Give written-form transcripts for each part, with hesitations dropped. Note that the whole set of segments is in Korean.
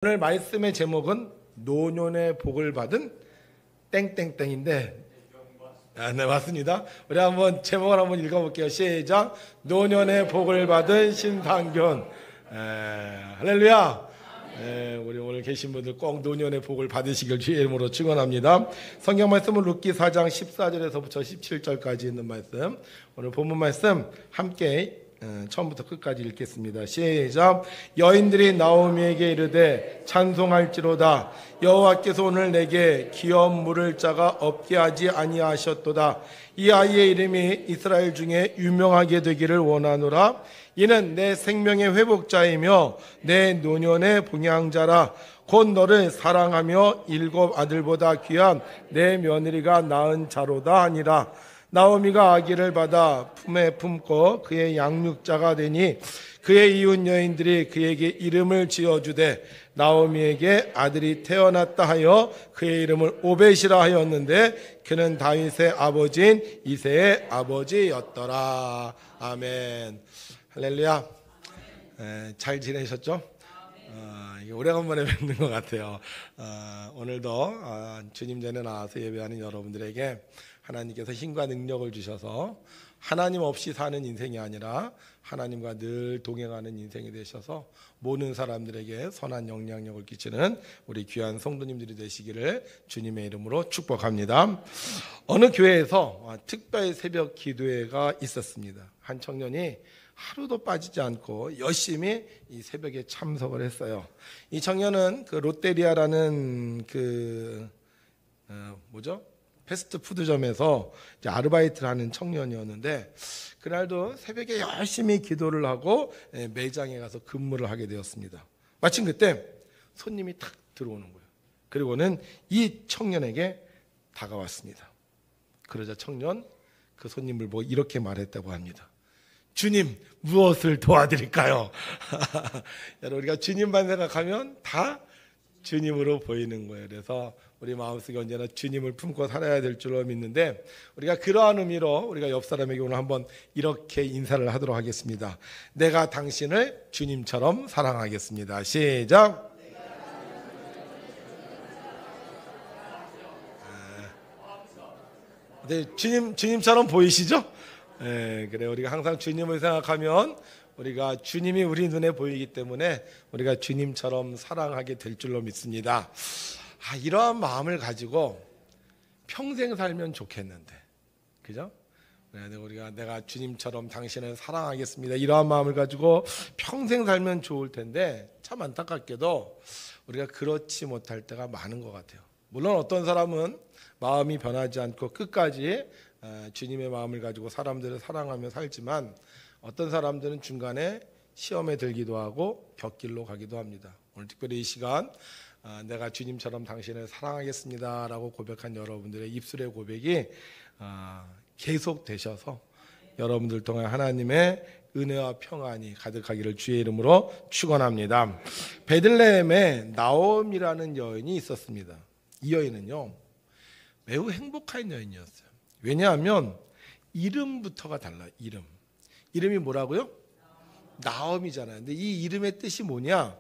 오늘 말씀의 제목은 노년의 복을 받은 땡땡땡인데, 네, 맞습니다. 우리 한번 제목을 한번 읽어볼게요. 시작. 노년의 복을 받은 신상균. 할렐루야. 우리 오늘 계신 분들 꼭 노년의 복을 받으시길 주의 이름으로 축원합니다. 성경 말씀은 룻기 4장 14절에서부터 17절까지 있는 말씀, 오늘 본문 말씀 함께 처음부터 끝까지 읽겠습니다. 시작. 여인들이 나오미에게 이르되 찬송할지로다. 여호와께서 오늘 내게 기업 물을 자가 없게 하지 아니하셨도다. 이 아이의 이름이 이스라엘 중에 유명하게 되기를 원하노라. 이는 내 생명의 회복자이며 내 노년의 봉양자라. 곧 너를 사랑하며 7 아들보다 귀한 내 며느리가 낳은 자로다 하니라. 나오미가 아기를 받아 품에 품고 그의 양육자가 되니 그의 이웃 여인들이 그에게 이름을 지어주되 나오미에게 아들이 태어났다 하여 그의 이름을 오벳이라 하였는데 그는 다윗의 아버지인 이새의 아버지였더라. 아멘. 할렐루야. 잘 지내셨죠? 오래간만에 뵙는 것 같아요. 오늘도 주님 전에 나와서 예배하는 여러분들에게 하나님께서 힘과 능력을 주셔서 하나님 없이 사는 인생이 아니라 하나님과 늘 동행하는 인생이 되셔서 모든 사람들에게 선한 영향력을 끼치는 우리 귀한 성도님들이 되시기를 주님의 이름으로 축복합니다. 어느 교회에서 특별 새벽 기도회가 있었습니다. 한 청년이 하루도 빠지지 않고 열심히 이 새벽에 참석을 했어요. 이 청년은 그 롯데리아라는 패스트푸드점에서 이제 아르바이트를 하는 청년이었는데 그날도 새벽에 열심히 기도를 하고 매장에 가서 근무를 하게 되었습니다. 마침 그때 손님이 탁 들어오는 거예요. 그리고는 이 청년에게 다가왔습니다. 그러자 청년 그 손님을 보고 이렇게 말했다고 합니다. 주님, 무엇을 도와드릴까요? 여러분, 우리가 주님만 생각하면 다 주님으로 보이는 거예요. 그래서 우리 마음속에 언제나 주님을 품고 살아야 될 줄로 믿는데, 우리가 그러한 의미로 우리가 옆 사람에게 오늘 한번 이렇게 인사를 하도록 하겠습니다. 내가 당신을 주님처럼 사랑하겠습니다. 시작. 네, 주님처럼 보이시죠? 그래, 우리가 항상 주님을 생각하면 우리가 주님이 우리 눈에 보이기 때문에 우리가 주님처럼 사랑하게 될 줄로 믿습니다. 이러한 마음을 가지고 평생 살면 좋겠는데, 그죠? 내가 주님처럼 당신을 사랑하겠습니다. 이러한 마음을 가지고 평생 살면 좋을 텐데 참 안타깝게도 우리가 그렇지 못할 때가 많은 것 같아요. 물론 어떤 사람은 마음이 변하지 않고 끝까지 주님의 마음을 가지고 사람들을 사랑하며 살지만 어떤 사람들은 중간에 시험에 들기도 하고 벽길로 가기도 합니다. 오늘 특별히 이 시간 내가 주님처럼 당신을 사랑하겠습니다 라고 고백한 여러분들의 입술의 고백이 계속 되셔서 여러분들 통해 하나님의 은혜와 평안이 가득하기를 주의 이름으로 축원합니다. 베들레헴에 나옴이라는 여인이 있었습니다. 이 여인은요 매우 행복한 여인이었어요. 왜냐하면 이름부터가 달라요. 이름이 뭐라고요? 나옴이잖아요. 근데 이 이름의 뜻이 뭐냐?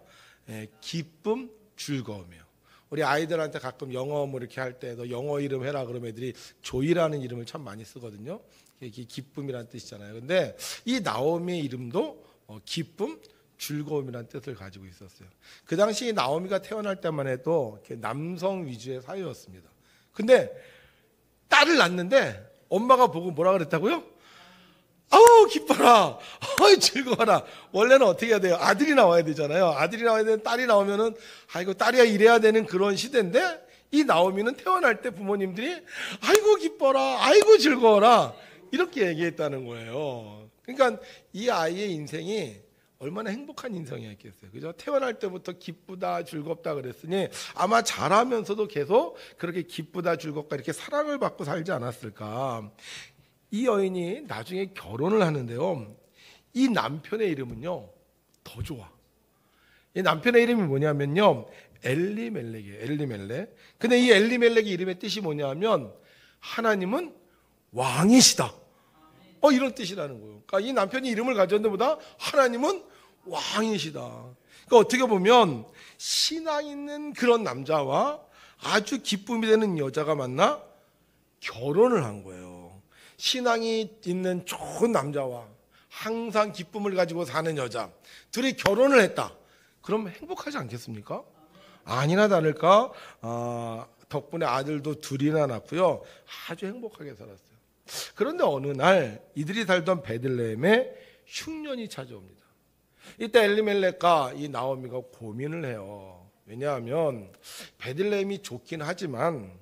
기쁨, 즐거움이에요. 우리 아이들한테 가끔 영어 뭐 이렇게 할 때 너 영어 이름 해라 그러면 애들이 조이라는 이름을 참 많이 쓰거든요. 이게 기쁨이라는 뜻이잖아요. 근데 이 나오미의 이름도 기쁨, 즐거움이라는 뜻을 가지고 있었어요. 그 당시 나오미가 태어날 때만 해도 남성 위주의 사회였습니다. 근데 딸을 낳는데 엄마가 보고 뭐라 그랬다고요? 아우 기뻐라, 아우 즐거워라. 원래는 어떻게 해야 돼요? 아들이 나와야 되잖아요. 아들이 나와야 되는 딸이 나오면은 아이고 딸이야 이래야 되는 그런 시대인데 이 나오미는 태어날 때 부모님들이 아이고 기뻐라, 아이고 즐거워라 이렇게 얘기했다는 거예요. 그러니까 이 아이의 인생이 얼마나 행복한 인생이었겠어요. 그죠? 태어날 때부터 기쁘다, 즐겁다 그랬으니 아마 자라면서도 계속 그렇게 기쁘다, 즐겁다 이렇게 사랑을 받고 살지 않았을까. 이 여인이 나중에 결혼을 하는데요. 이 남편의 이름은요, 더 좋아. 이 남편의 이름이 뭐냐면요, 엘리멜렉이에요. 엘리멜렉. 근데 이 엘리멜렉의 이름의 뜻이 뭐냐면 하나님은 왕이시다. 이런 뜻이라는 거예요. 그러니까 이 남편이 이름을 가졌는데 보다 하나님은 왕이시다. 그러니까 어떻게 보면 신앙 있는 그런 남자와 아주 기쁨이 되는 여자가 만나 결혼을 한 거예요. 신앙이 있는 좋은 남자와 항상 기쁨을 가지고 사는 여자, 둘이 결혼을 했다. 그럼 행복하지 않겠습니까? 아니나 다를까 덕분에 아들도 둘이나 낳고요, 아주 행복하게 살았어요. 그런데 어느 날 이들이 살던 베들레헴에 흉년이 찾아옵니다. 이때 엘리멜렉과 이 나오미가 고민을 해요. 왜냐하면 베들레헴이 좋긴 하지만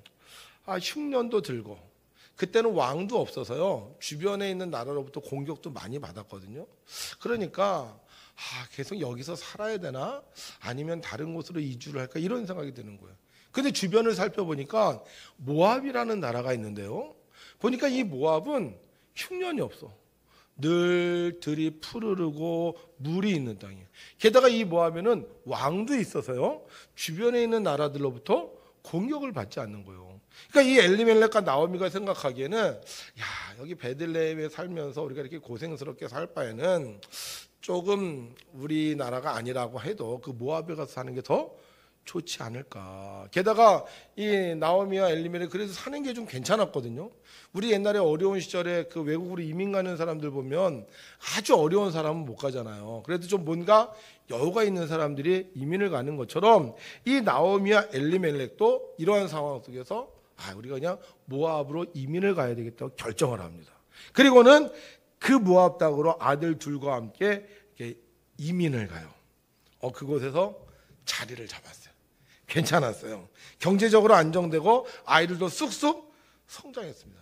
흉년도 들고, 그때는 왕도 없어서요, 주변에 있는 나라로부터 공격도 많이 받았거든요. 그러니까 계속 여기서 살아야 되나, 아니면 다른 곳으로 이주를 할까, 이런 생각이 드는 거예요. 근데 주변을 살펴보니까 모압이라는 나라가 있는데요, 보니까 이 모압은 흉년이 없어. 늘 들이 푸르르고 물이 있는 땅이에요. 게다가 이 모압에는 왕도 있어서요, 주변에 있는 나라들로부터 공격을 받지 않는 거예요. 그러니까 이 엘리멜렉과 나오미가 생각하기에는, 여기 베들레헴에 살면서 우리가 이렇게 고생스럽게 살 바에는 조금 우리나라가 아니라고 해도 그 모압에 가서 사는 게 더 좋지 않을까. 게다가 이 나오미와 엘리멜렉 그래서 사는 게 좀 괜찮았거든요. 우리 옛날에 어려운 시절에 그 외국으로 이민 가는 사람들 보면 아주 어려운 사람은 못 가잖아요. 그래도 좀 뭔가 여유가 있는 사람들이 이민을 가는 것처럼 이 나오미와 엘리멜렉도 이러한 상황 속에서 우리가 그냥 모압으로 이민을 가야 되겠다고 결정을 합니다. 그리고는 그 모압 땅으로 아들 둘과 함께 이렇게 이민을 가요. 그곳에서 자리를 잡았어요. 괜찮았어요. 경제적으로 안정되고 아이들도 쑥쑥 성장했습니다.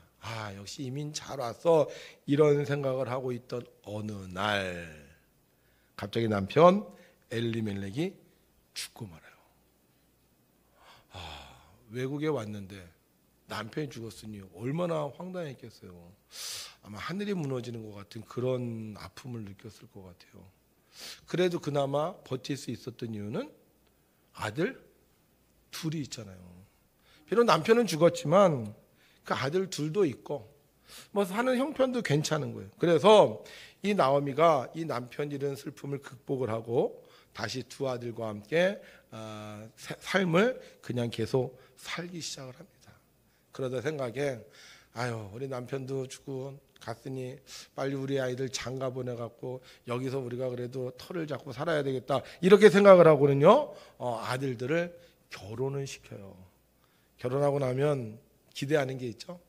역시 이민 잘 왔어, 이런 생각을 하고 있던 어느 날 갑자기 남편 엘리멜렉이 죽고 말아요. 외국에 왔는데 남편이 죽었으니 얼마나 황당했겠어요. 아마 하늘이 무너지는 것 같은 그런 아픔을 느꼈을 것 같아요. 그래도 그나마 버틸 수 있었던 이유는 아들 둘이 있잖아요. 비록 남편은 죽었지만 그 아들 둘도 있고 뭐 사는 형편도 괜찮은 거예요. 그래서 이 나오미가 이 남편 잃은 슬픔을 극복을 하고 다시 두 아들과 함께 삶을 그냥 계속 살기 시작을 합니다. 그러다 생각에 우리 남편도 죽고 갔으니 빨리 우리 아이들 장가 보내갖고 여기서 우리가 그래도 터를 잡고 살아야 되겠다, 이렇게 생각을 하고는요, 아들들을 결혼을 시켜요. 결혼하고 나면 기대하는 게 있죠.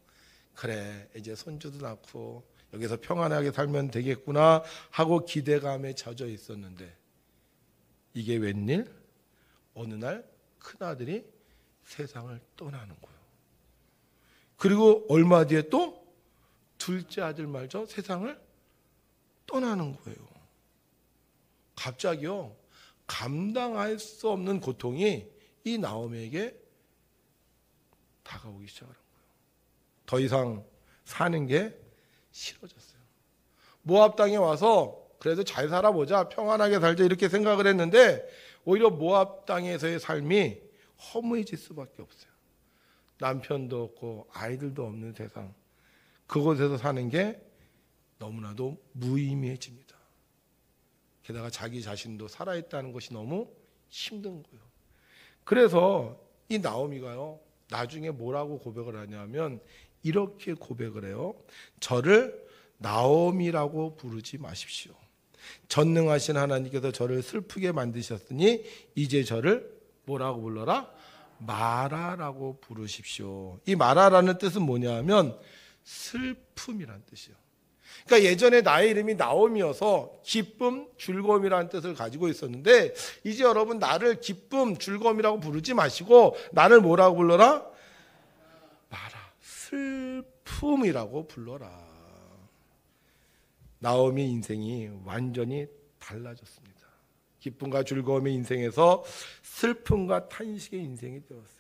그래, 이제 손주도 낳고 여기서 평안하게 살면 되겠구나 하고 기대감에 젖어 있었는데 이게 웬일? 어느 날 큰아들이 세상을 떠나는 거예요. 그리고 얼마 뒤에 또 둘째 아들 말죠, 세상을 떠나는 거예요. 갑자기요, 감당할 수 없는 고통이 이 나오미에게 다가오기 시작하는 거예요. 더 이상 사는 게 싫어졌어요. 모압 땅에 와서 그래도 잘 살아보자, 평안하게 살자, 이렇게 생각을 했는데 오히려 모압 땅에서의 삶이 허무해질 수밖에 없어요. 남편도 없고 아이들도 없는 세상, 그곳에서 사는 게 너무나도 무의미해집니다. 게다가 자기 자신도 살아있다는 것이 너무 힘든 거예요. 그래서 이 나오미가요, 나중에 뭐라고 고백을 하냐면 이렇게 고백을 해요. 저를 나오미라고 부르지 마십시오. 전능하신 하나님께서 저를 슬프게 만드셨으니 이제 저를 뭐라고 불러라? 마라라고 부르십시오. 이 마라라는 뜻은 뭐냐 하면 슬픔이란 뜻이에요. 그러니까 예전에 나의 이름이 나오미여서 기쁨, 즐거움이라는 뜻을 가지고 있었는데 이제 여러분 나를 기쁨, 즐거움이라고 부르지 마시고 나를 뭐라고 불러라? 마라, 슬픔이라고 불러라. 나오미 인생이 완전히 달라졌습니다. 기쁨과 즐거움의 인생에서 슬픔과 탄식의 인생이 되었어요.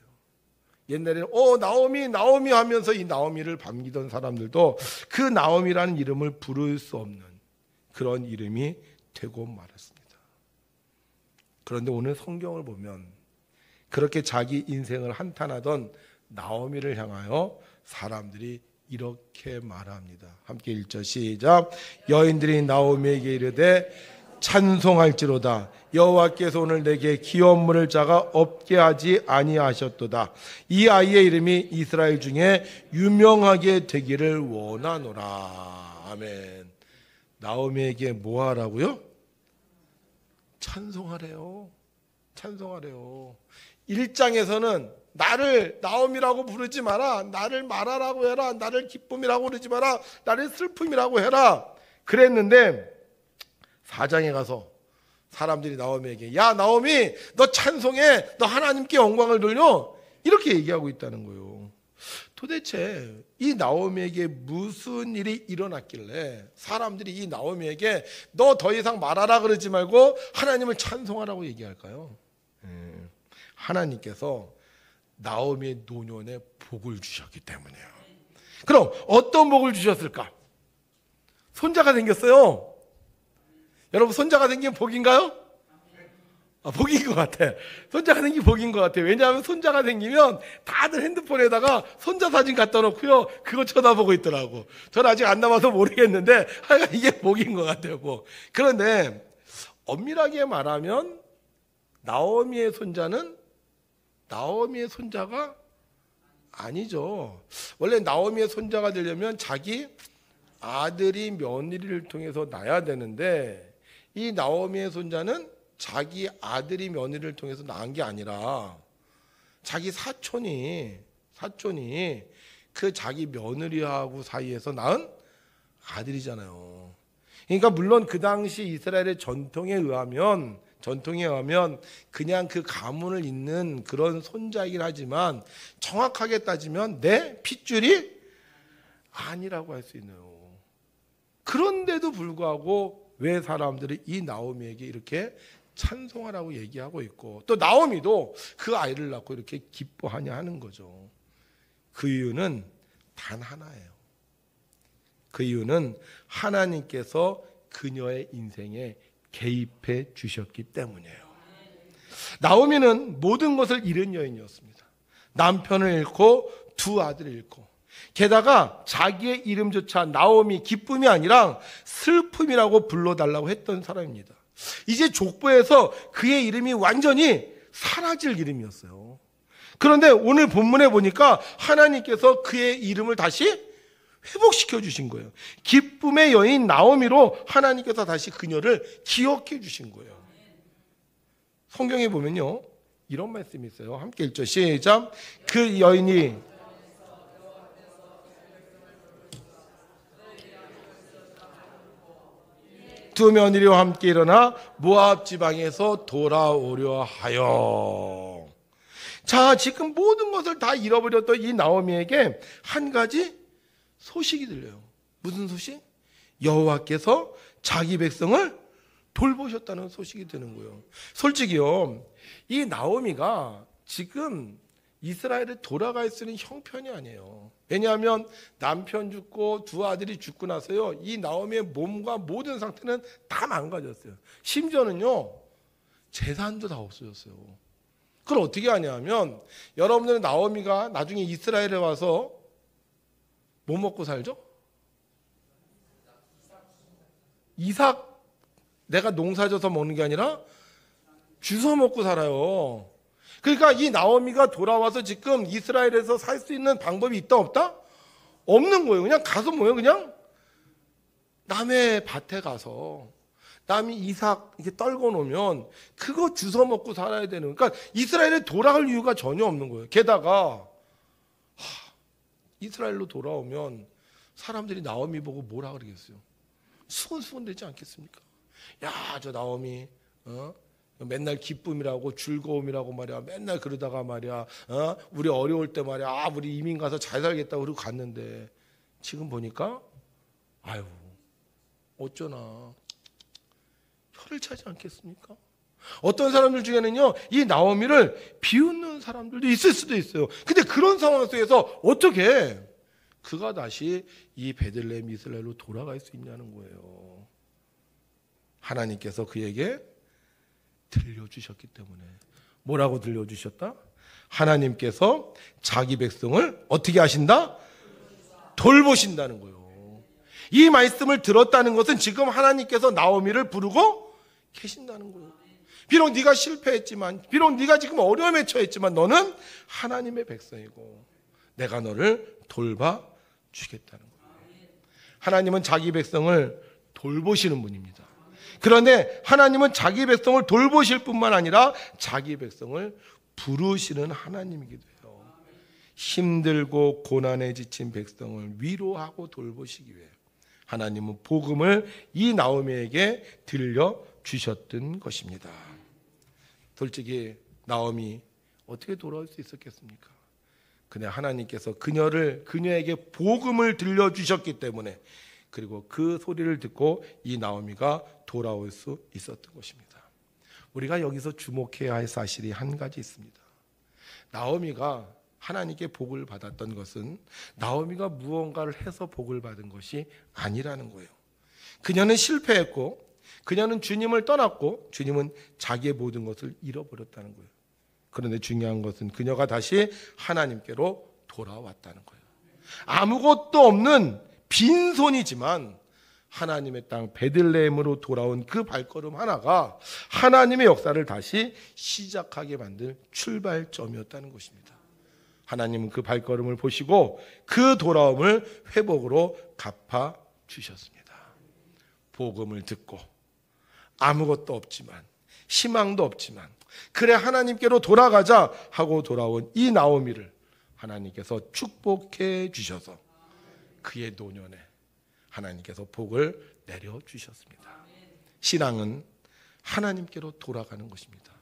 옛날에는 나오미 나오미 하면서 이 나오미를 반기던 사람들도 그 나오미라는 이름을 부를 수 없는 그런 이름이 되고 말았습니다. 그런데 오늘 성경을 보면 그렇게 자기 인생을 한탄하던 나오미를 향하여 사람들이 이렇게 말합니다. 함께 1절 시작. 여인들이 나오미에게 이르되 찬송할지로다. 여호와께서 오늘 내게 기업 물을 자가 없게 하지 아니하셨도다. 이 아이의 이름이 이스라엘 중에 유명하게 되기를 원하노라. 아멘. 나오미에게 뭐 하라고요? 찬송하래요. 찬송하래요. 1장에서는 나를 나오미라고 부르지 마라. 나를 마라라고 해라. 나를 기쁨이라고 부르지 마라. 나를 슬픔이라고 해라. 그랬는데 4장에 가서 사람들이 나오미에게 야 나오미 너 찬송해. 너 하나님께 영광을 돌려. 이렇게 얘기하고 있다는 거예요. 도대체 이 나오미에게 무슨 일이 일어났길래 사람들이 이 나오미에게 너 더 이상 말하라 그러지 말고 하나님을 찬송하라고 얘기할까요? 하나님께서 나오미의 노년에 복을 주셨기 때문이에요. 그럼 어떤 복을 주셨을까? 손자가 생겼어요. 여러분 손자가 생긴 복인가요? 복인 것 같아. 손자가 생긴 복인 것 같아. 왜냐하면 손자가 생기면 다들 핸드폰에다가 손자 사진 갖다 놓고요. 그거 쳐다보고 있더라고. 저는 아직 안 남아서 모르겠는데 하여간 이게 복인 것 같아요. 복. 그런데 엄밀하게 말하면 나오미의 손자는 나오미의 손자가 아니죠. 원래 나오미의 손자가 되려면 자기 아들이 며느리를 통해서 낳아야 되는데 이 나오미의 손자는 자기 아들이 며느리를 통해서 낳은 게 아니라 자기 사촌이 그 자기 며느리하고 사이에서 낳은 아들이잖아요. 그러니까 물론 그 당시 이스라엘의 전통에 의하면 그냥 그 가문을 잇는 그런 손자이긴 하지만 정확하게 따지면 내 핏줄이 아니라고 할 수 있네요. 그런데도 불구하고 왜 사람들이 이 나오미에게 이렇게 찬송하라고 얘기하고 있고 또 나오미도 그 아이를 낳고 이렇게 기뻐하냐 하는 거죠. 그 이유는 단 하나예요. 그 이유는 하나님께서 그녀의 인생에 개입해 주셨기 때문이에요. 나오미는 모든 것을 잃은 여인이었습니다. 남편을 잃고 두 아들을 잃고 게다가 자기의 이름조차 나오미 기쁨이 아니라 슬픔이라고 불러달라고 했던 사람입니다. 이제 족보에서 그의 이름이 완전히 사라질 이름이었어요. 그런데 오늘 본문에 보니까 하나님께서 그의 이름을 다시 회복시켜 주신 거예요. 기쁨의 여인 나오미로 하나님께서 다시 그녀를 기억해 주신 거예요. 성경에 보면요 이런 말씀이 있어요. 함께 읽죠. 시작. 그 여인이 두 며느리와 함께 일어나 모압 지방에서 돌아오려 하여. 자, 지금 모든 것을 다 잃어버렸던 이 나오미에게 한 가지 소식이 들려요. 무슨 소식? 여호와께서 자기 백성을 돌보셨다는 소식이 드는 거예요. 솔직히요, 이 나오미가 지금 이스라엘에 돌아갈 수 있는 형편이 아니에요. 왜냐하면 남편 죽고 두 아들이 죽고 나서요, 이 나오미의 몸과 모든 상태는 다 망가졌어요. 심지어는요, 재산도 다 없어졌어요. 그걸 어떻게 하냐면, 여러분들은 나오미가 나중에 이스라엘에 와서 뭐 먹고 살죠? 이삭 내가 농사져서 먹는 게 아니라 주워 먹고 살아요. 그러니까 이 나오미가 돌아와서 지금 이스라엘에서 살 수 있는 방법이 있다 없다? 없는 거예요. 그냥 가서 뭐예요? 그냥 남의 밭에 가서 남이 이삭 이렇게 떨궈 놓으면 그거 주워 먹고 살아야 되는. 그러니까 이스라엘에 돌아갈 이유가 전혀 없는 거예요. 게다가 이스라엘로 돌아오면 사람들이 나오미 보고 뭐라 그러겠어요? 수근수근 되지 않겠습니까? 야, 저 나오미 맨날 기쁨이라고 즐거움이라고 말이야. 맨날 그러다가 말이야. 우리 어려울 때 말이야. 우리 이민 가서 잘 살겠다고 그러고 갔는데 지금 보니까 아유 어쩌나 혀를 차지 않겠습니까? 어떤 사람들 중에는요 이 나오미를 비웃는 사람들도 있을 수도 있어요. 근데 그런 상황 속에서 어떻게 그가 다시 이 베들레헴 이스라엘로 돌아갈 수 있냐는 거예요. 하나님께서 그에게 들려주셨기 때문에. 뭐라고 들려주셨다? 하나님께서 자기 백성을 어떻게 하신다? 돌보신다는 거예요. 이 말씀을 들었다는 것은 지금 하나님께서 나오미를 부르고 계신다는 거예요. 비록 네가 실패했지만, 비록 네가 지금 어려움에 처했지만 너는 하나님의 백성이고 내가 너를 돌봐주겠다는 거예요. 하나님은 자기 백성을 돌보시는 분입니다. 그런데 하나님은 자기 백성을 돌보실 뿐만 아니라 자기 백성을 부르시는 하나님이기도 해요. 힘들고 고난에 지친 백성을 위로하고 돌보시기 위해 하나님은 복음을 이 나오미에게 들려주셨던 것입니다. 솔직히 나오미 어떻게 돌아올 수 있었겠습니까? 그냥 하나님께서 그녀에게 복음을 들려주셨기 때문에, 그리고 그 소리를 듣고 이 나오미가 돌아올 수 있었던 것입니다. 우리가 여기서 주목해야 할 사실이 한 가지 있습니다. 나오미가 하나님께 복을 받았던 것은 나오미가 무언가를 해서 복을 받은 것이 아니라는 거예요. 그녀는 실패했고 그녀는 주님을 떠났고 주님은 자기의 모든 것을 잃어버렸다는 거예요. 그런데 중요한 것은 그녀가 다시 하나님께로 돌아왔다는 거예요. 아무것도 없는 빈손이지만 하나님의 땅 베들레헴으로 돌아온 그 발걸음 하나가 하나님의 역사를 다시 시작하게 만든 출발점이었다는 것입니다. 하나님은 그 발걸음을 보시고 그 돌아옴을 회복으로 갚아주셨습니다. 복음을 듣고 아무것도 없지만, 희망도 없지만, 그래 하나님께로 돌아가자 하고 돌아온 이 나오미를 하나님께서 축복해 주셔서 그의 노년에 하나님께서 복을 내려주셨습니다. 신앙은 하나님께로 돌아가는 것입니다.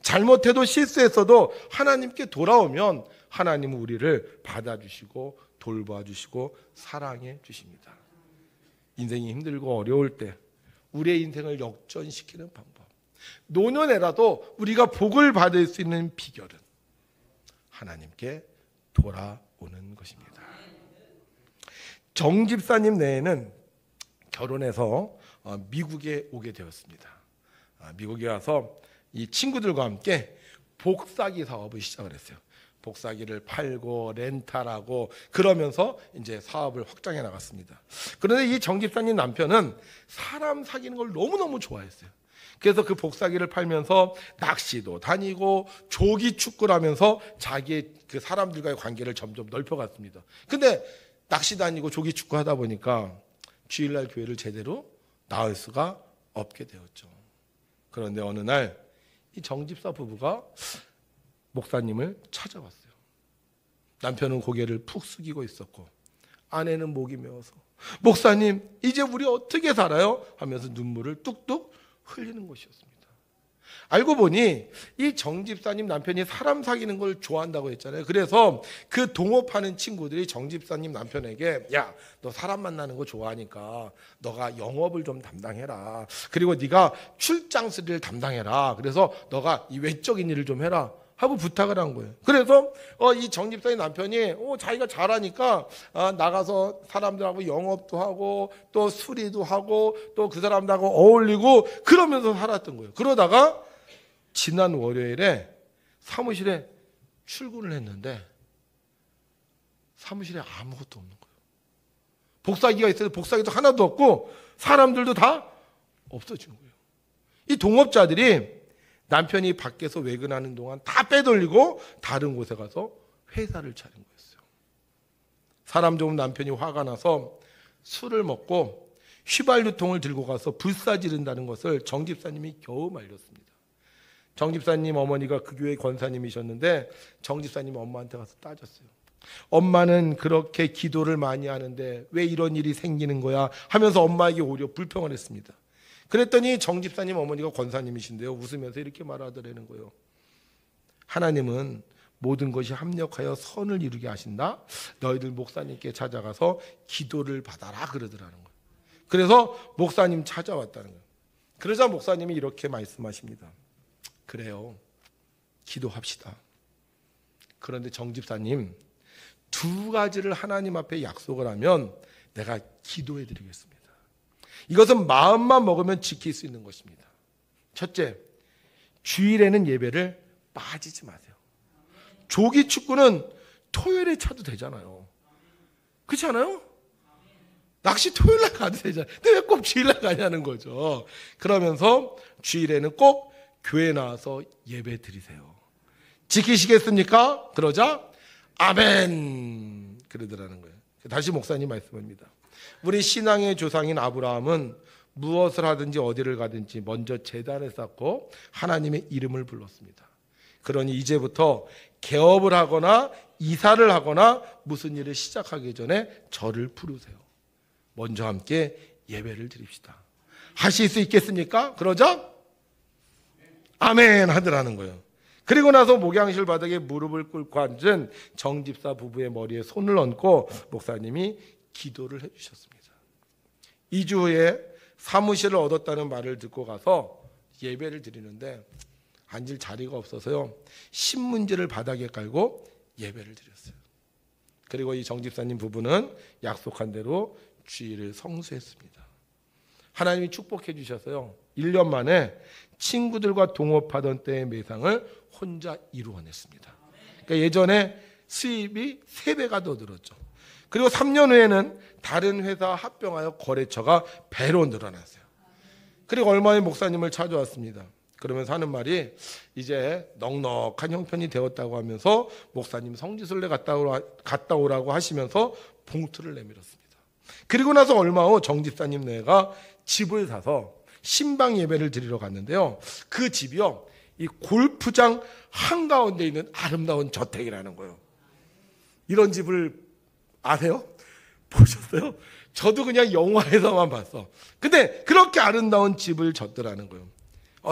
잘못해도 실수했어도 하나님께 돌아오면 하나님은 우리를 받아주시고 돌봐주시고 사랑해 주십니다. 인생이 힘들고 어려울 때 우리의 인생을 역전시키는 방법, 노년에라도 우리가 복을 받을 수 있는 비결은 하나님께 돌아오는 것입니다. 정 집사님 내에는 결혼해서 미국에 오게 되었습니다. 미국에 와서 이 친구들과 함께 복사기 사업을 시작을 했어요. 복사기를 팔고 렌탈하고 그러면서 이제 사업을 확장해 나갔습니다. 그런데 이 정 집사님 남편은 사람 사귀는 걸 너무너무 좋아했어요. 그래서 그 복사기를 팔면서 낚시도 다니고 조기 축구를 하면서 자기의 그 사람들과의 관계를 점점 넓혀갔습니다. 근데 낚시 다니고 조기 축구 하다 보니까 주일날 교회를 제대로 나올 수가 없게 되었죠. 그런데 어느 날 이 정집사 부부가 목사님을 찾아왔어요. 남편은 고개를 푹 숙이고 있었고 아내는 목이 메어서 목사님 이제 우리 어떻게 살아요? 하면서 눈물을 뚝뚝 흘리는 것이었습니다. 알고 보니 이 정집사님 남편이 사람 사귀는 걸 좋아한다고 했잖아요. 그래서 그 동업하는 친구들이 정집사님 남편에게 야, 너 사람 만나는 거 좋아하니까 너가 영업을 좀 담당해라. 그리고 네가 출장수를 담당해라. 그래서 너가 이 외적인 일을 좀 해라 하고 부탁을 한 거예요. 그래서 이 정집사님 남편이 자기가 잘하니까 나가서 사람들하고 영업도 하고 또 수리도 하고 또 그 사람들하고 어울리고 그러면서 살았던 거예요. 그러다가 지난 월요일에 사무실에 출근을 했는데 사무실에 아무것도 없는 거예요. 복사기가 있어도 복사기도 하나도 없고 사람들도 다 없어진 거예요. 이 동업자들이 남편이 밖에서 외근하는 동안 다 빼돌리고 다른 곳에 가서 회사를 차린 거였어요. 사람 좋은 남편이 화가 나서 술을 먹고 휘발유통을 들고 가서 불사 지른다는 것을 정 집사님이 겨우 말렸습니다. 정 집사님 어머니가 그 교회 권사님이셨는데 정 집사님 엄마한테 가서 따졌어요. 엄마는 그렇게 기도를 많이 하는데 왜 이런 일이 생기는 거야 하면서 엄마에게 오히려 불평을 했습니다. 그랬더니 정 집사님 어머니가 권사님이신데요. 웃으면서 이렇게 말하더라는 거예요. 하나님은 모든 것이 합력하여 선을 이루게 하신다. 너희들 목사님께 찾아가서 기도를 받아라 그러더라는 거예요. 그래서 목사님 찾아왔다는 거예요. 그러자 목사님이 이렇게 말씀하십니다. 그래요. 기도합시다. 그런데 정 집사님 두 가지를 하나님 앞에 약속을 하면 내가 기도해 드리겠습니다. 이것은 마음만 먹으면 지킬 수 있는 것입니다. 첫째, 주일에는 예배를 빠지지 마세요. 조기 축구는 토요일에 차도 되잖아요. 그렇지 않아요? 낚시 토요일 날 가도 되잖아요. 근데 왜 꼭 주일 날 가냐는 거죠. 그러면서 주일에는 꼭 교회 나와서 예배 드리세요. 지키시겠습니까? 그러자 아멘 그러더라는 거예요. 다시 목사님 말씀합니다. 우리 신앙의 조상인 아브라함은 무엇을 하든지 어디를 가든지 먼저 제단을 쌓고 하나님의 이름을 불렀습니다. 그러니 이제부터 개업을 하거나 이사를 하거나 무슨 일을 시작하기 전에 저를 부르세요. 먼저 함께 예배를 드립시다. 하실 수 있겠습니까? 그러자 아멘 하더라는 거예요. 그리고 나서 목양실 바닥에 무릎을 꿇고 앉은 정집사 부부의 머리에 손을 얹고 목사님이 기도를 해주셨습니다. 2주 후에 사무실을 얻었다는 말을 듣고 가서 예배를 드리는데 앉을 자리가 없어서요, 신문지를 바닥에 깔고 예배를 드렸어요. 그리고 이 정집사님 부부는 약속한 대로 주일을 성수했습니다. 하나님이 축복해 주셔서요, 1년 만에 친구들과 동업하던 때의 매상을 혼자 이루어냈습니다. 그러니까 예전에 수입이 3배가 더 늘었죠. 그리고 3년 후에는 다른 회사 합병하여 거래처가 배로 늘어났어요. 그리고 얼마 후에 목사님을 찾아왔습니다. 그러면서 하는 말이 이제 넉넉한 형편이 되었다고 하면서 목사님 성지순례 갔다 오라고 하시면서 봉투를 내밀었습니다. 그리고 나서 얼마 후 정집사님 네가 집을 사서 신방 예배를 드리러 갔는데요, 그 집이요, 이 골프장 한가운데 있는 아름다운 저택이라는 거예요. 이런 집을 아세요? 보셨어요? 저도 그냥 영화에서만 봤어. 근데 그렇게 아름다운 집을 졌더라는 거예요.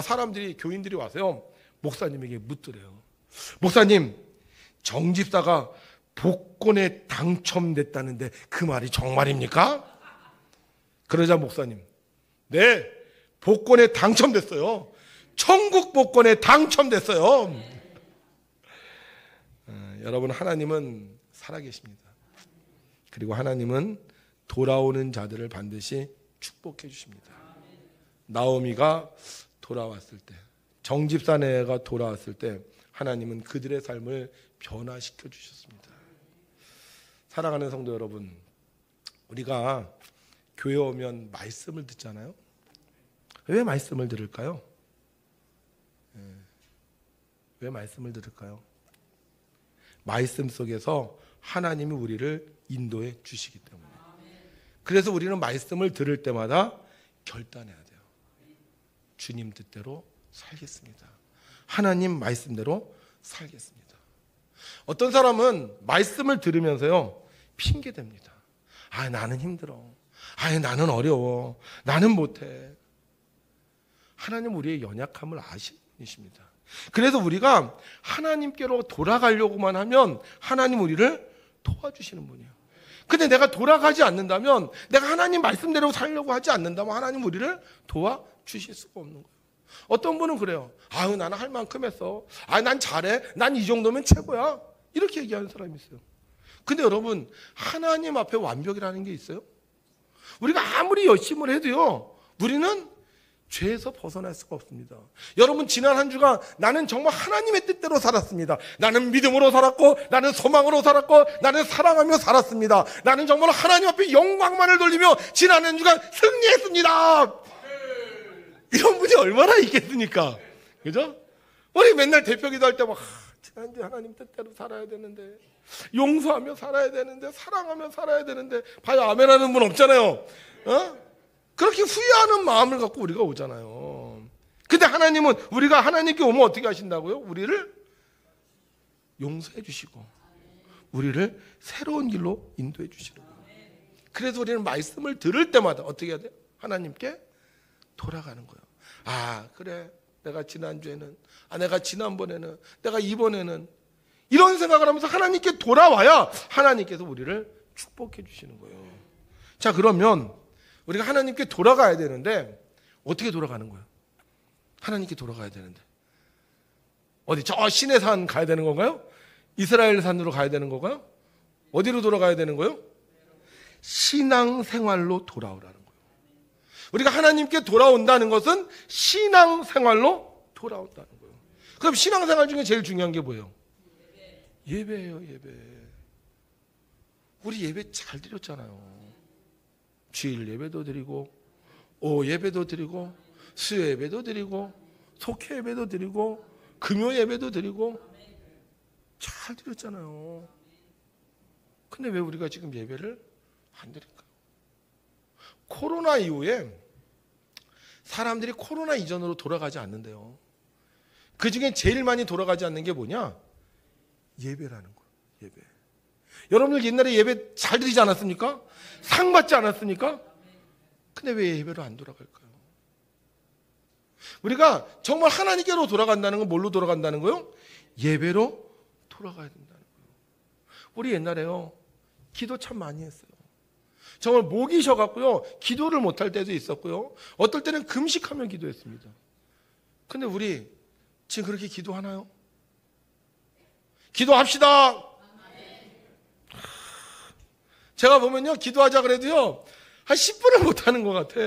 사람들이, 교인들이 와서요, 목사님에게 묻더래요. 목사님, 정집사가 복권에 당첨됐다는데 그 말이 정말입니까? 그러자 목사님, 네, 복권에 당첨됐어요. 천국 복권에 당첨됐어요. 여러분, 하나님은 살아계십니다. 그리고 하나님은 돌아오는 자들을 반드시 축복해 주십니다. 나오미가 돌아왔을 때, 정집사네가 돌아왔을 때 하나님은 그들의 삶을 변화시켜 주셨습니다. 사랑하는 성도 여러분, 우리가 교회 오면 말씀을 듣잖아요. 왜 말씀을 들을까요? 왜 말씀을 들을까요? 말씀 속에서 하나님이 우리를 인도해 주시기 때문에. 그래서 우리는 말씀을 들을 때마다 결단해야 돼요. 주님 뜻대로 살겠습니다. 하나님 말씀대로 살겠습니다. 어떤 사람은 말씀을 들으면서요, 핑계 댑니다. 나는 힘들어. 나는 어려워. 나는 못해. 하나님 우리의 연약함을 아시는 분이십니다. 그래서 우리가 하나님께로 돌아가려고만 하면 하나님 우리를 도와주시는 분이에요. 근데 내가 돌아가지 않는다면, 내가 하나님 말씀대로 살려고 하지 않는다면 하나님 우리를 도와주실 수가 없는 거예요. 어떤 분은 그래요. 나는 할 만큼 했어. 난 잘해. 난 이 정도면 최고야. 이렇게 얘기하는 사람이 있어요. 근데 여러분, 하나님 앞에 완벽이라는 게 있어요? 우리가 아무리 열심을 해도요, 우리는 죄에서 벗어날 수가 없습니다. 여러분, 지난 한 주간 나는 정말 하나님의 뜻대로 살았습니다. 나는 믿음으로 살았고, 나는 소망으로 살았고, 나는 사랑하며 살았습니다. 나는 정말 하나님 앞에 영광만을 돌리며 지난 한 주간 승리했습니다. 이런 분이 얼마나 있겠습니까? 그죠? 우리 맨날 대표 기도할 때 막, 지난주에 하나님 뜻대로 살아야 되는데, 용서하며 살아야 되는데, 사랑하며 살아야 되는데, 봐요, 아멘 하는 분 없잖아요. 그렇게 후회하는 마음을 갖고 우리가 오잖아요. 근데 하나님은, 우리가 하나님께 오면 어떻게 하신다고요? 우리를 용서해 주시고 우리를 새로운 길로 인도해 주시는 거예요. 그래서 우리는 말씀을 들을 때마다 어떻게 해야 돼요? 하나님께 돌아가는 거예요. 그래, 내가 지난주에는, 내가 지난번에는, 내가 이번에는, 이런 생각을 하면서 하나님께 돌아와야 하나님께서 우리를 축복해 주시는 거예요. 자, 그러면 우리가 하나님께 돌아가야 되는데 어떻게 돌아가는 거예요? 하나님께 돌아가야 되는데 어디 저 시내 산 가야 되는 건가요? 이스라엘 산으로 가야 되는 건가요? 어디로 돌아가야 되는 거예요? 신앙생활로 돌아오라는 거예요. 우리가 하나님께 돌아온다는 것은 신앙생활로 돌아온다는 거예요. 그럼 신앙생활 중에 제일 중요한 게 뭐예요? 예배예요, 예배. 우리 예배 잘 드렸잖아요. 주일 예배도 드리고 오후 예배도 드리고 수요 예배도 드리고 속회 예배도 드리고 금요 예배도 드리고 잘 드렸잖아요. 근데 왜 우리가 지금 예배를 안 드릴까요? 코로나 이후에 사람들이 코로나 이전으로 돌아가지 않는데요. 그 중에 제일 많이 돌아가지 않는 게 뭐냐? 예배라는 거예요. 예배. 여러분들 옛날에 예배 잘 드리지 않았습니까? 상 받지 않았습니까? 근데 왜 예배로 안 돌아갈까요? 우리가 정말 하나님께로 돌아간다는 건 뭘로 돌아간다는 거요? 예배로 돌아가야 된다는 거예요. 우리 옛날에요, 기도 참 많이 했어요. 정말 목이 쉬어갖고요, 기도를 못할 때도 있었고요, 어떨 때는 금식하며 기도했습니다. 근데 우리 지금 그렇게 기도하나요? 기도합시다. 제가 보면요, 기도하자 그래도요, 한 10분을 못하는 것 같아.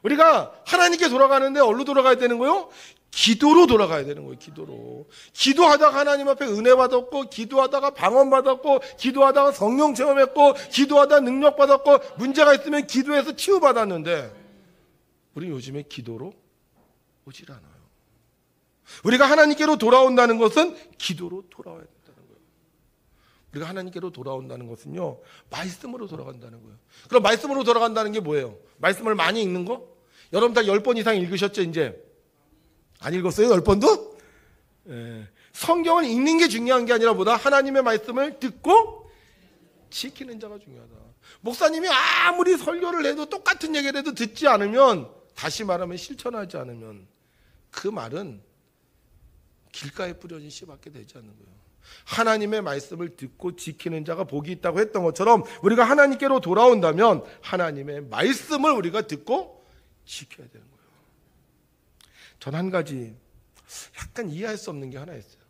우리가 하나님께 돌아가는데 어디로 돌아가야 되는 거요? 기도로 돌아가야 되는 거예요. 기도로. 기도하다가 하나님 앞에 은혜 받았고, 기도하다가 방언 받았고, 기도하다가 성령 체험했고, 기도하다가 능력 받았고, 문제가 있으면 기도해서 치유 받았는데 우리 요즘에 기도로 오질 않아요. 우리가 하나님께로 돌아온다는 것은 기도로 돌아와야 된다는 거예요. 우리가 하나님께로 돌아온다는 것은요, 말씀으로 돌아간다는 거예요. 그럼 말씀으로 돌아간다는 게 뭐예요? 말씀을 많이 읽는 거? 여러분 다 10번 이상 읽으셨죠, 이제? 안 읽었어요? 10번도? 예. 성경을 읽는 게 중요한 게 아니라 보다 하나님의 말씀을 듣고 지키는 자가 중요하다. 목사님이 아무리 설교를 해도 똑같은 얘기를 해도 듣지 않으면, 다시 말하면 실천하지 않으면 그 말은 길가에 뿌려진 씨밖에 되지 않는 거예요. 하나님의 말씀을 듣고 지키는 자가 복이 있다고 했던 것처럼 우리가 하나님께로 돌아온다면 하나님의 말씀을 우리가 듣고 지켜야 되는 거예요. 전 한 가지 약간 이해할 수 없는 게 하나 있어요.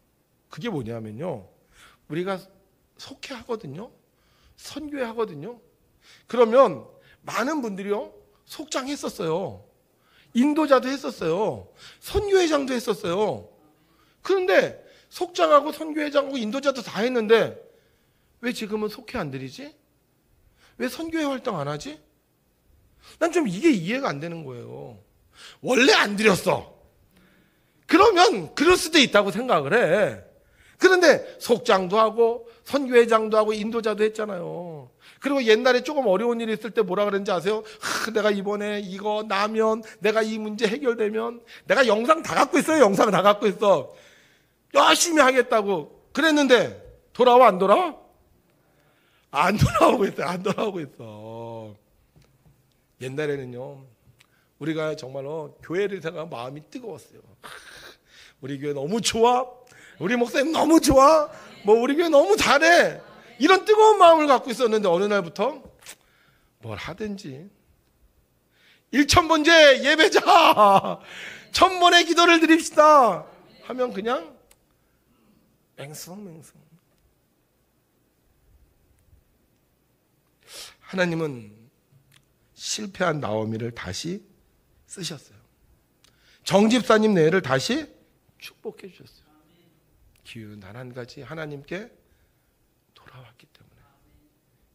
그게 뭐냐면요, 우리가 속회 하거든요, 선교회 하거든요. 그러면 많은 분들이요, 속장 했었어요, 인도자도 했었어요, 선교회장도 했었어요. 그런데 속장하고 선교회장하고 인도자도 다 했는데 왜 지금은 속회 안 드리지? 왜 선교회 활동 안 하지? 난 좀 이게 이해가 안 되는 거예요. 원래 안 드렸어. 그러면 그럴 수도 있다고 생각을 해. 그런데 속장도 하고 선교회장도 하고 인도자도 했잖아요. 그리고 옛날에 조금 어려운 일이 있을 때 뭐라 그랬는지 아세요? 내가 이번에 이거 나면, 내가 이 문제 해결되면, 내가 영상 다 갖고 있어요. 영상 다 갖고 있어. 열심히 하겠다고 그랬는데 돌아와, 안 돌아와? 안 돌아오고 있어요. 안 돌아오고 있어. 옛날에는요, 우리가 정말로 교회를 생각하면 마음이 뜨거웠어요. 우리 교회 너무 좋아, 우리 목사님 너무 좋아, 뭐 우리 교회 너무 잘해, 이런 뜨거운 마음을 갖고 있었는데 어느 날부터 뭘 하든지 1000번째 예배자 1000번의 기도를 드립시다 하면 그냥 맹숭맹숭. 하나님은 실패한 나오미를 다시 쓰셨어요. 정집사님 내외를 다시 축복해 주셨어요. 기회는 단 한 가지, 하나님께 돌아왔기 때문에.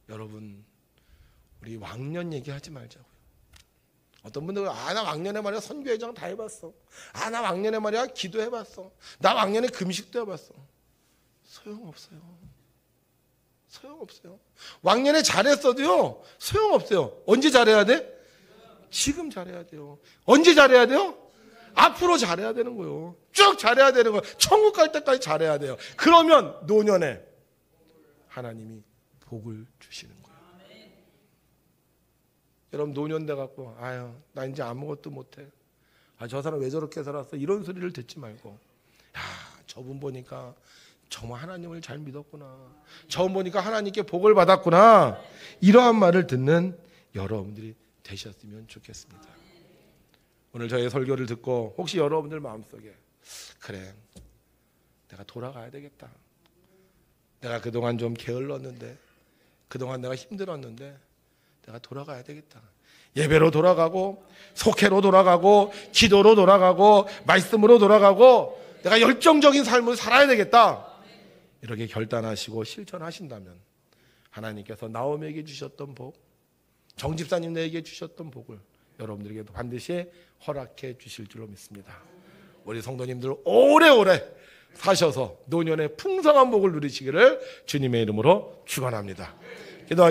여러분, 우리 왕년 얘기하지 말자고요. 어떤 분들은 나 왕년에 말이야 선교회장 다 해봤어, 나 왕년에 말이야 기도해봤어, 나 왕년에 금식도 해봤어. 소용없어요. 소용없어요. 왕년에 잘했어도요 소용없어요. 언제 잘해야 돼? 지금 잘해야 돼요. 언제 잘해야 돼요? 앞으로 잘해야 되는 거예요. 쭉 잘해야 되는 거예요. 천국 갈 때까지 잘해야 돼요. 그러면 노년에 하나님이 복을 주시는 거예요. 여러분, 노년 돼갖고 나 이제 아무것도 못해, 저 사람 왜 저렇게 살았어, 이런 소리를 듣지 말고, 저분 보니까 정말 하나님을 잘 믿었구나, 저분 보니까 하나님께 복을 받았구나, 이러한 말을 듣는 여러분들이 되셨으면 좋겠습니다. 오늘 저의 설교를 듣고 혹시 여러분들 마음속에 그래, 내가 돌아가야 되겠다, 내가 그동안 좀 게을렀는데, 그동안 내가 힘들었는데 내가 돌아가야 되겠다, 예배로 돌아가고 속회로 돌아가고 기도로 돌아가고 말씀으로 돌아가고 내가 열정적인 삶을 살아야 되겠다, 이렇게 결단하시고 실천하신다면 하나님께서 나오미에게 주셨던 복, 정 집사님에게 주셨던 복을 여러분들에게도 반드시 허락해 주실 줄로 믿습니다. 우리 성도님들 오래오래 사셔서 노년의 풍성한 복을 누리시기를 주님의 이름으로 축원합니다. 기도하겠습니다.